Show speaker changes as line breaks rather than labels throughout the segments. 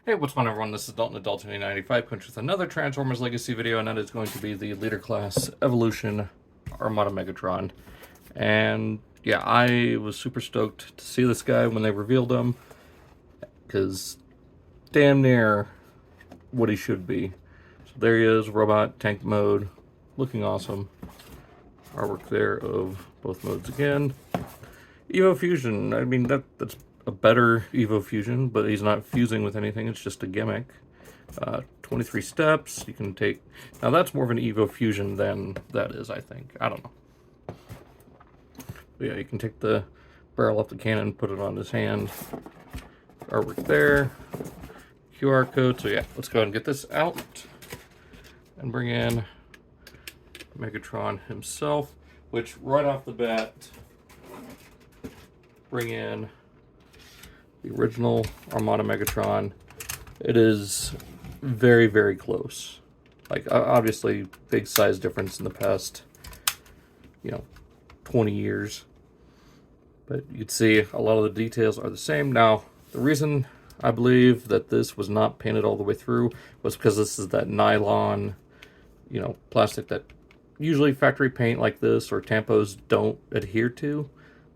Hey, what's going on, everyone? This is Dalton Adult 1995, comes with another Transformers Legacy video, and that is going to be the Leader Class Evolution Armada Megatron. And yeah, I was super stoked to see this guy when they revealed him, because damn near what he should be. So there he is, robot, tank mode, looking awesome. Artwork there of both modes again. Evo Fusion, I mean, that's a better Evo Fusion, but he's not fusing with anything, it's just a gimmick. 23 steps, you can take... Now that's more of an Evo Fusion than that is, I think. I don't know. But yeah, you can take the barrel off the cannon, put it on his hand. Artwork there. QR code, so yeah, let's go ahead and get this out. And bring in Megatron himself, which right off the bat, bring in the original Armada Megatron. It is very, very close. Like, obviously, big size difference in the past, 20 years. But you can see a lot of the details are the same. Now, the reason I believe that this was not painted all the way through was because this is that nylon, plastic that usually factory paint like this or tampos don't adhere to.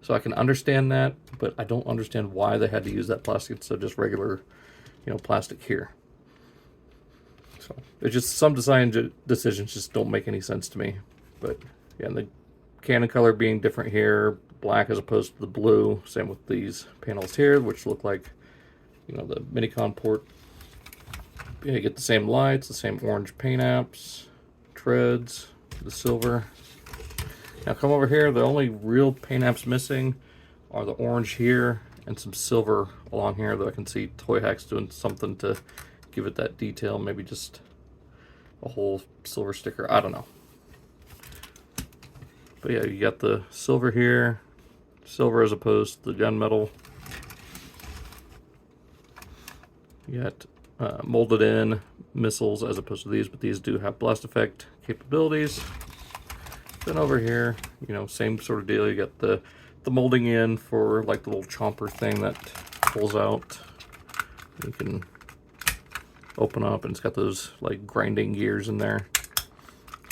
So I can understand that, but I don't understand why they had to use that plastic instead of just regular, plastic here. So it's just some design decisions just don't make any sense to me. But yeah, and the cannon color being different here, black as opposed to the blue. Same with these panels here, which look like, the Minicon port. Yeah, you get the same lights, the same orange paint apps, treads, the silver. Now come over here, the only real paint apps missing are the orange here and some silver along here, though I can see Toy Hack's doing something to give it that detail, maybe just a whole silver sticker, I don't know. But yeah, you got the silver here, silver as opposed to the gunmetal. You got molded in missiles as opposed to these, but these do have blast effect capabilities. Then over here, same sort of deal. You got the molding in for like the little chomper thing that pulls out. You can open up, and it's got those like grinding gears in there.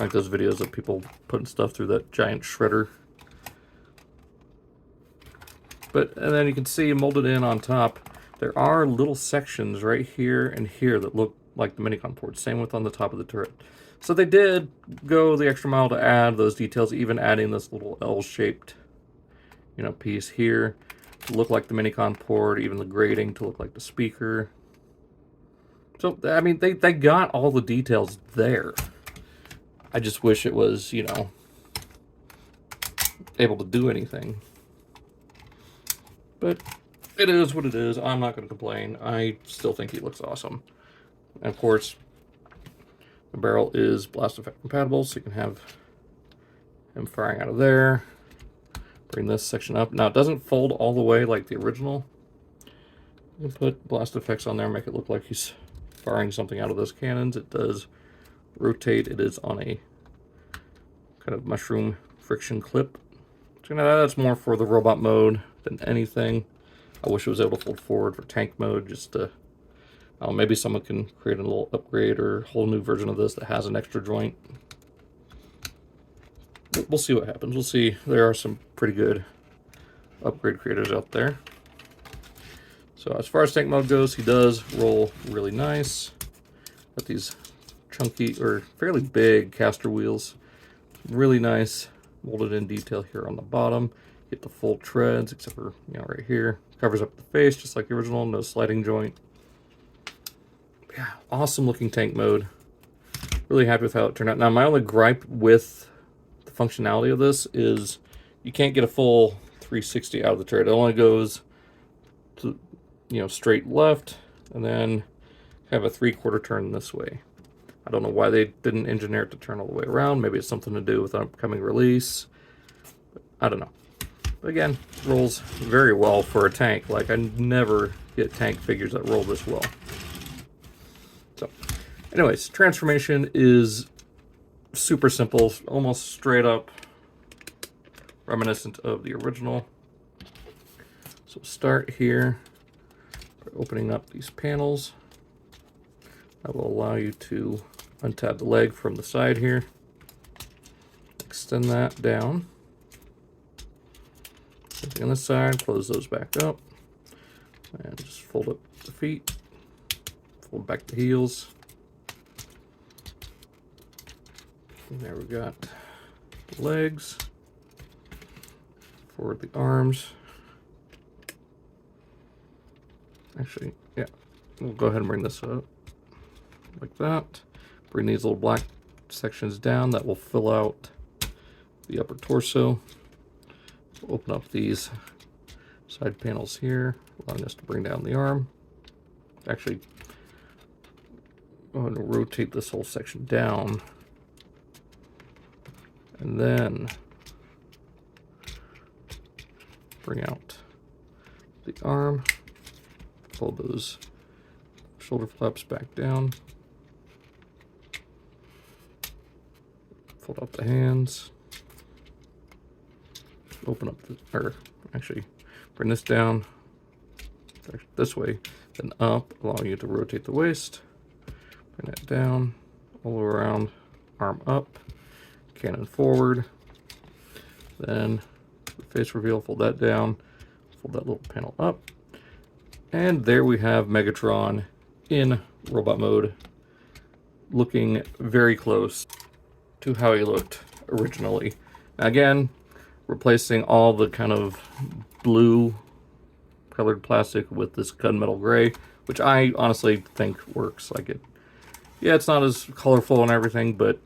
Like those videos of people putting stuff through that giant shredder. And then you can see molded in on top, there are little sections right here and here that look like the Minicon ports. Same with on the top of the turret. So they did go the extra mile to add those details, even adding this little L-shaped, piece here to look like the Minicon port, even the grating to look like the speaker. So, I mean, they got all the details there. I just wish it was, able to do anything. But it is what it is. I'm not going to complain. I still think he looks awesome. And of course, the barrel is blast effect compatible, so you can have him firing out of there. Bring this section up. Now, it doesn't fold all the way like the original. You can put blast effects on there, make it look like he's firing something out of those cannons. It does rotate. It is on a kind of mushroom friction clip. So now that's more for the robot mode than anything. I wish it was able to fold forward for tank mode, just to... maybe someone can create a little upgrade or a whole new version of this that has an extra joint. We'll see what happens. We'll see. There are some pretty good upgrade creators out there. So as far as tank mode goes, he does roll really nice. Got these chunky or fairly big caster wheels. Really nice molded in detail here on the bottom. Get the full treads, except for, right here. Covers up the face just like the original, no sliding joint. Yeah, awesome looking tank mode. Really happy with how it turned out. Now, my only gripe with the functionality of this is you can't get a full 360 out of the turret. It only goes to, straight left, and then have a 3/4 turn this way. I don't know why they didn't engineer it to turn all the way around. Maybe it's something to do with an upcoming release. I don't know. But again, rolls very well for a tank. Like, I never get tank figures that roll this well. So, anyways, transformation is super simple, almost straight up reminiscent of the original. So start here by opening up these panels. That will allow you to untab the leg from the side here. Extend that down. Same thing on this side, close those back up. And just fold up the feet. Fold back the heels. And there we got the legs. Forward the arms. Actually, yeah, we'll go ahead and bring this up like that. Bring these little black sections down. That will fill out the upper torso. We'll open up these side panels here, allowing us to bring down the arm. Actually, I'm going to rotate this whole section down. And then bring out the arm. Pull those shoulder flaps back down. Fold out the hands. Open up the, or actually bring this down this way, then up, allowing you to rotate the waist. Bring that down, all around, arm up, cannon forward. Then the face reveal, fold that down, fold that little panel up. And there we have Megatron in robot mode, looking very close to how he looked originally. Again, replacing all the kind of blue colored plastic with this gunmetal gray, which I honestly think works. Like it, yeah, it's not as colorful and everything, but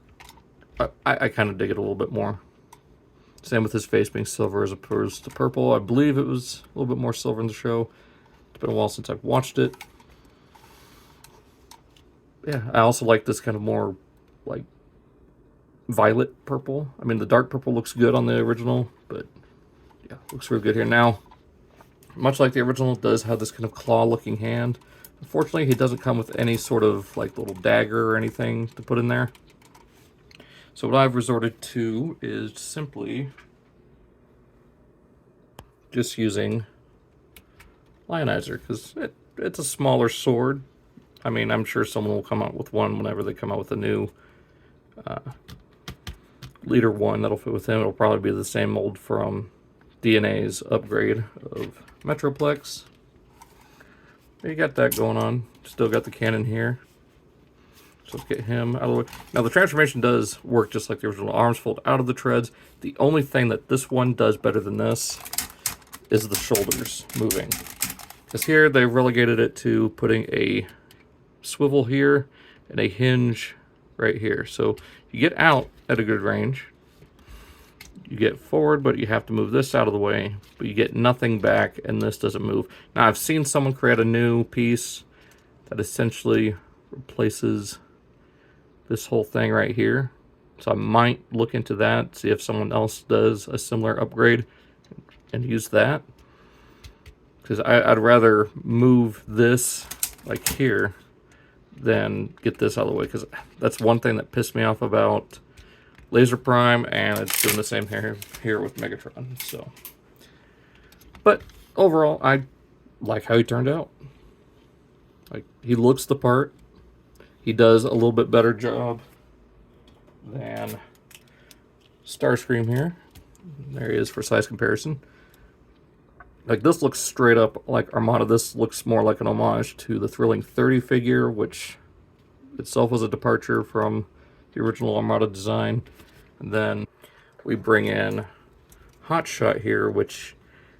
I kind of dig it a little bit more. Same with his face being silver as opposed to purple. I believe it was a little bit more silver in the show. It's been a while since I've watched it. Yeah, I also like this kind of more like violet purple. I mean, the dark purple looks good on the original, but yeah, looks real good here. Now, much like the original, it does have this kind of claw-looking hand. Unfortunately, he doesn't come with any sort of like little dagger or anything to put in there. So what I've resorted to is simply just using Lionizer, because it's a smaller sword. I mean, I'm sure someone will come out with one whenever they come out with a new Leader 1 that'll fit with him. It'll probably be the same mold from DNA's upgrade of Metroplex. You got that going on. Still got the cannon here. So let's get him out of the way. Now the transformation does work just like the original. Arms fold out of the treads. The only thing that this one does better than this is the shoulders moving. Because here they've relegated it to putting a swivel here and a hinge right here. So you get out at a good range. You get forward, but you have to move this out of the way. But you get nothing back, and this doesn't move. Now, I've seen someone create a new piece that essentially replaces this whole thing right here. So I might look into that, see if someone else does a similar upgrade and use that. Because I'd rather move this like here than get this out of the way. Because that's one thing that pissed me off about Laser Prime, and it's doing the same here with Megatron. So, but overall, I like how he turned out. Like, he looks the part. He does a little bit better job than Starscream here. There he is for size comparison. Like, this looks straight up like Armada. This looks more like an homage to the Thrilling 30 figure, which itself was a departure from the original Armada design. And then we bring in Hotshot here, which,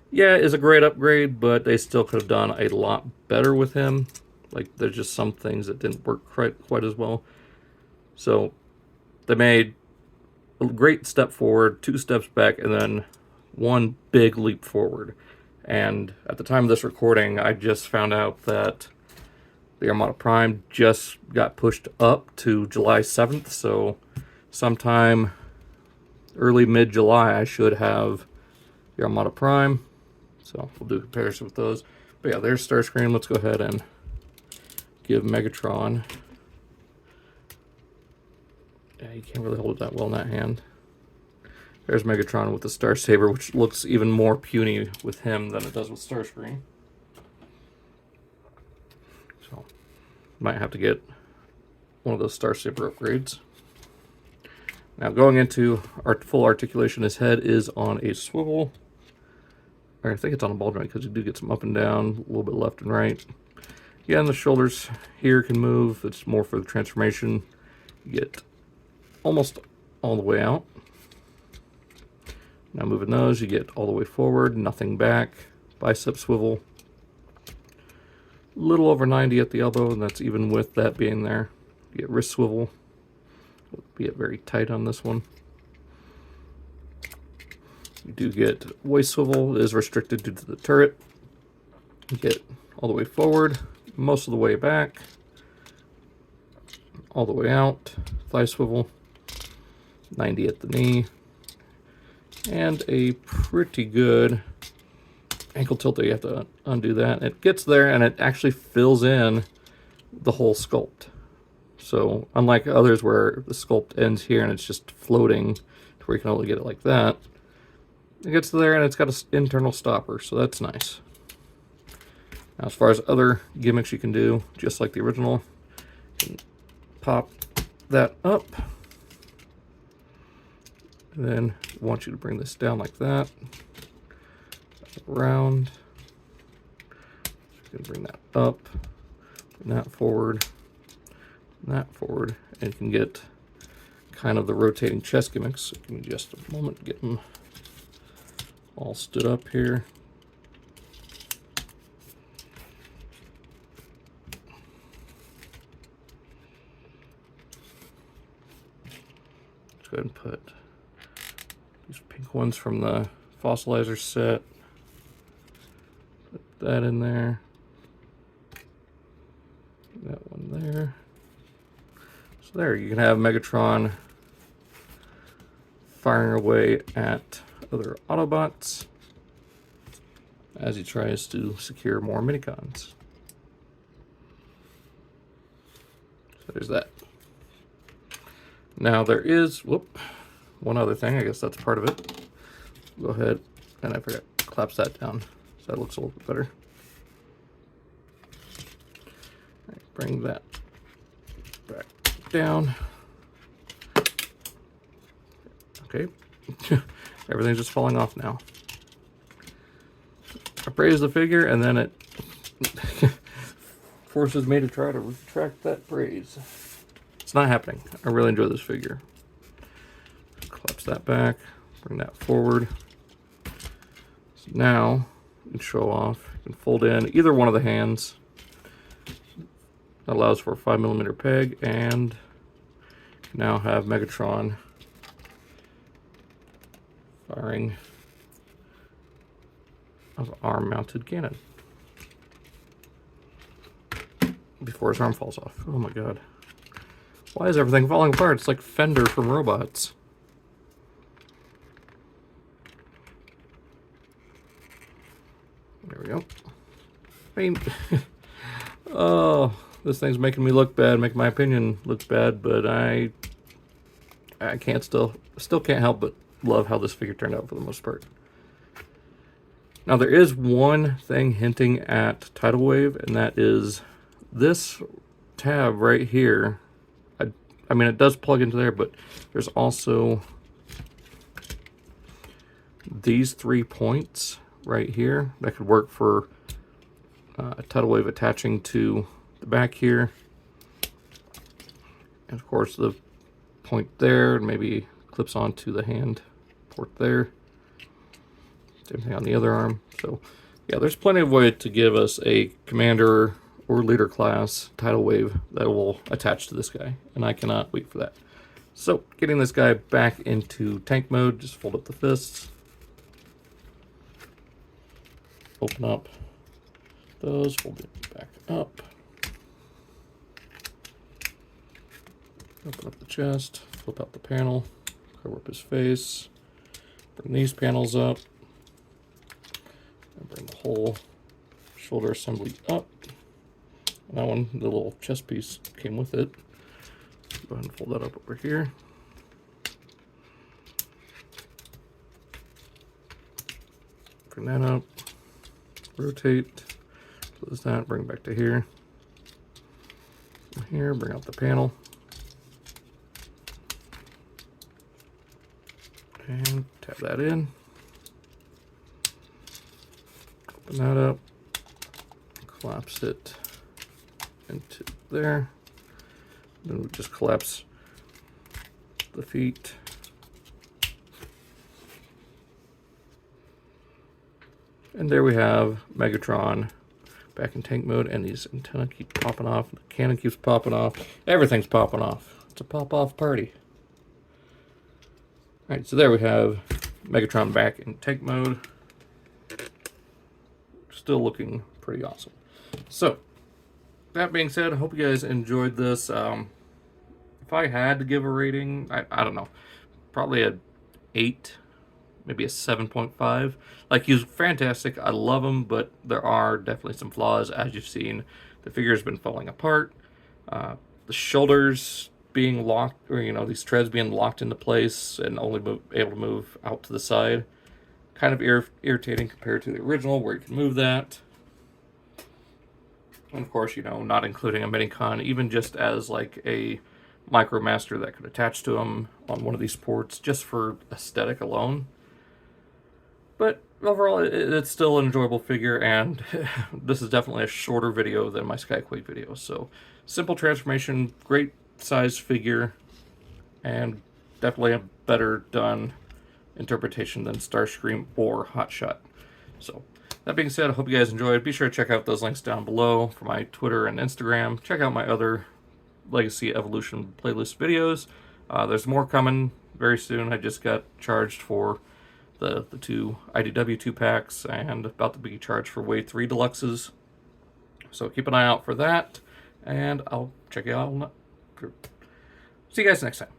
yeah, is a great upgrade, but they still could have done a lot better with him. Like, there's just some things that didn't work quite as well. So they made a great step forward, 2 steps back, and then 1 big leap forward. And at the time of this recording, I just found out that the Armada Prime just got pushed up to July 7th. So sometime early mid-July, I should have the Armada Prime. So we'll do a comparison with those. But yeah, there's Starscream. Let's go ahead and give Megatron. Yeah, you can't really hold it that well in that hand. There's Megatron with the Star Saber, which looks even more puny with him than it does with Starscream. So, might have to get one of those Star Saber upgrades. Now going into our full articulation, his head is on a swivel. Or I think it's on a ball joint because you do get some up and down, a little bit left and right. Yeah, and the shoulders here can move. It's more for the transformation. You get almost all the way out. Now moving those, you get all the way forward, nothing back. Bicep swivel. A little over 90 at the elbow, and that's even with that being there. You get wrist swivel. Be it very tight on this one. You do get waist swivel. It is restricted due to the turret. You get all the way forward, most of the way back, all the way out. Thigh swivel, 90 at the knee, and a pretty good ankle tilt that you have to undo that. It gets there and it actually fills in the whole sculpt. So unlike others where the sculpt ends here and it's just floating to where you can only get it like that, it gets there and it's got an internal stopper, so that's nice. Now as far as other gimmicks you can do, just like the original, you can pop that up. And then I want you to bring this down like that. Around. You can bring that up, bring that forward, and that forward, and you can get kind of the rotating chest gimmicks. Give me just a moment to get them all stood up here. Let's go ahead and put these pink ones from the fossilizer set. Put that in there. That one there. So there, you can have Megatron firing away at other Autobots as he tries to secure more minicons. So there's that. Now there is, one other thing. I guess that's part of it. Go ahead, and I forgot, collapse that down so that looks a little bit better. All right, bring that back down. Okay, everything's just falling off now. I praise the figure, and then it forces me to try to retract that praise. It's not happening. I really enjoy this figure. Collapse that back, bring that forward. So now you can show off. You can fold in either one of the hands. That allows for a 5mm peg, and you now have Megatron firing an arm-mounted cannon before his arm falls off. Oh my god. Why is everything falling apart? It's like Fender from Robots. There we go. I mean, oh, this thing's making me look bad, making my opinion look bad, but I can't still can't help but love how this figure turned out for the most part. Now there is one thing hinting at tidal wave, and that is this tab right here. I mean, it does plug into there, but there's also these 3 points right here that could work for a tidal wave attaching to the back here. And of course the point there maybe clips onto the hand port there. Same thing on the other arm. So yeah, there's plenty of way to give us a commander or leader class tidal wave that will attach to this guy, and I cannot wait for that. So getting this guy back into tank mode, just fold up the fists, open up those, fold it back up, open up the chest, flip out the panel, cover up his face, bring these panels up, and bring the whole shoulder assembly up. That one, the little chest piece came with it. Go ahead and fold that up over here. Bring that up, rotate, close that, bring it back to here. From here, bring out the panel, And tap that in. Open that up. Collapse it into there. Then we just collapse the feet. And there we have Megatron back in tank mode, and these antennae keep popping off. The cannon keeps popping off. Everything's popping off. It's a pop-off party. Alright, so there we have Megatron back in tank mode. Still looking pretty awesome. So, that being said, I hope you guys enjoyed this. If I had to give a rating, I don't know, probably a 8, maybe a 7.5. Like, he's fantastic. I love him, but there are definitely some flaws, as you've seen. The figure's been falling apart. The shoulders being locked, or, you know, these treads being locked into place and only able to move out to the side. Kind of irritating compared to the original, where you can move that. And of course, you know, not including a minicon, even just as like a micromaster that could attach to him on one of these ports, just for aesthetic alone. But overall, it's still an enjoyable figure, and this is definitely a shorter video than my Skyquake video. So, simple transformation, great size figure, and definitely a better done interpretation than Starscream or Hotshot. So, that being said, I hope you guys enjoyed. Be sure to check out those links down below for my Twitter and Instagram. Check out my other Legacy Evolution playlist videos. There's more coming very soon. I just got charged for the 2 IDW 2-packs and about to be charged for Wave 3 Deluxes. So keep an eye out for that, and I'll check you out. See you guys next time.